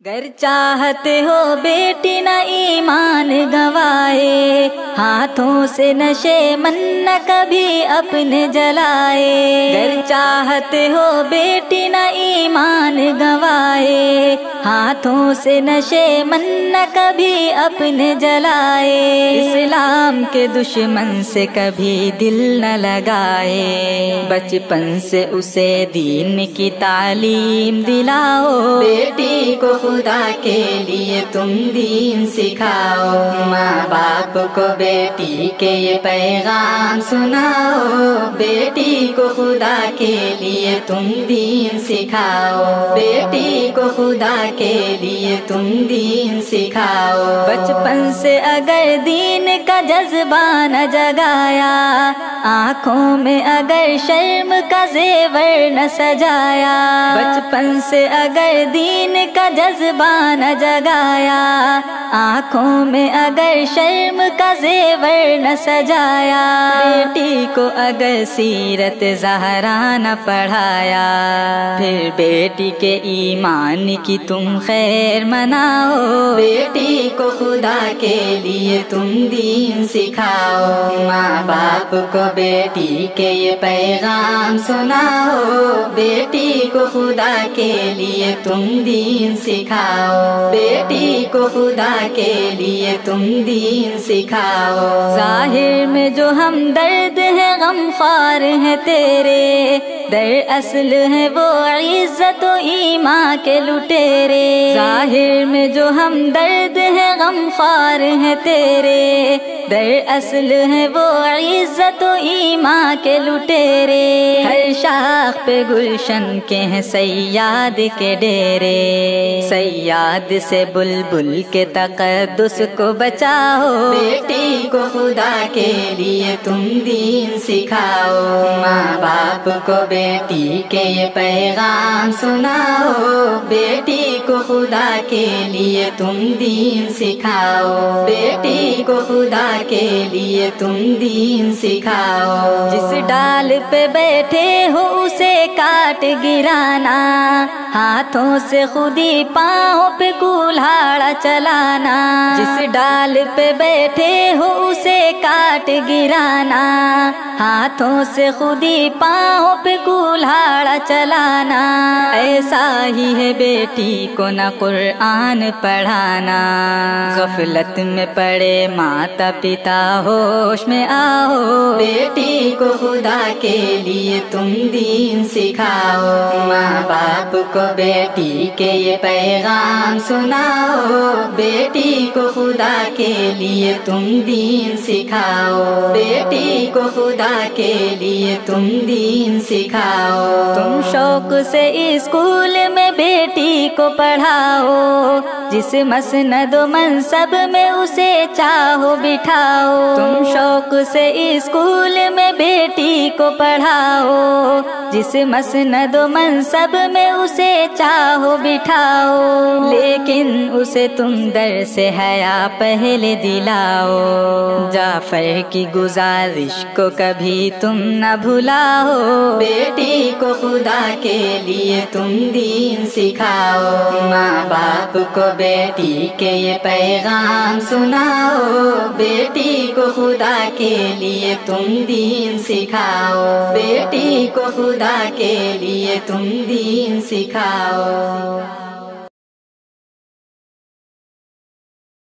گر چاہتے ہو بیٹی نہ ایمان گنوائے، ہاتھوں سے نشے من نہ کبھی اپنے جلائے۔ گر چاہتے ہو بیٹی نہ ایمان گنوائے، ہاتھوں سے نشے من نہ کبھی اپنے جلائے۔ اسلام کے دشمن سے کبھی دل نہ لگائے، بچپن سے اسے دین کی تعلیم دلاؤ۔ بیٹی کو خدا کے لیے تم دین سکھاؤ، ماں باپ کو بیٹی کے یہ پیغام سناؤ۔ بیٹی کو خدا کے لیے تم دین سکھاؤ، بیٹی کو خدا کے لیے تم دین سکھاؤ۔ بچپن سے اگر دین کا جذبہ نہ جگایا، آنکھوں میں اگر شرم کا زیور نہ سجایا، بچپن سے اگر دین کا جذبہ نہ جگایا، آنکھوں میں اگر شرم کا زیور نہ سجایا، بیٹی کو اگر سیرت زہرا نہ پڑھایا، پھر بیٹی کے ایمان کی تم خیر مناؤ۔ بیٹی کو خدا کے لیے تم دین سکھاؤ، ماں باپ کو بیٹی کے یہ پیغام سناؤ۔ بیٹی کو خدا کے لیے تم دین سکھاؤ، بیٹی کو خدا کے لیے تم دین سکھاؤ۔ ظاہر میں جو ہم درد ہے غم خوار ہیں تیرے، در اصل ہے وہ عزت و ایمان کے لٹیرے۔ ظاہر میں جو ہم درد ہے غم خوار ہیں تیرے، در اصل ہے وہ عزت و ایمان کے لٹیرے۔ ہر شاخ پہ گلشن کے ہیں سیاد کے ڈیرے، سیاد سے بلبل کے تقدس کو بچاؤ۔ بیٹی کو خدا کے لیے تم دین سکھاؤ، ماں باپ کو بیٹی کے یہ پیغام سناؤ۔ بیٹی کو خدا کے لیے تم دین سکھاؤ، بیٹی کو خدا کے لیے تم دین سکھاؤ۔ جس ڈال پہ بیٹھے ہو اسے کاٹ گرانا، ہاتھوں سے خودی پاؤں پہ کولہاڑا چلانا۔ جس ڈال پہ بیٹھے ہو اسے کاٹ گرانا، ہاتھوں سے خودی پاؤں پہ کولہاڑا چلانا۔ ایسا ہی ہے بیٹی کو نہ قرآن پڑھانا، غفلت میں پڑے ماتا پتا ہوش میں آؤ۔ بیٹی کو خدا کے لیے تم دین سکھاؤ، ماں باپ کو بیٹی کے یہ پیغام سناؤ۔ بیٹی کو خدا کے لیے تم دین سکھاؤ، بیٹی کو خدا کے لیے تم دین سکھاؤ۔ تم شوق سے اسکول میں بیٹی کو پڑھاؤ، جس مسند و منصب میں اسے چاہو بٹھاؤ۔ تم شوق سے اسکول میں بیٹی کو پڑھاؤ، جس مسند و منصب میں اسے چاہو بٹھاؤ، لیکن اسے تم درس حیا پہلے دلاؤ۔ جعفر کی گزارش کو کبھی تم نہ بھلاؤ۔ بیٹی کو خدا کے لیے تم دین سکھاؤ، ماں باپ کو بیٹی کے یہ پیغام سناؤ۔ بیٹی کو خدا کے لیے تم دین سکھاؤ، بیٹی کو خدا کے لیے تم دین سکھاؤ۔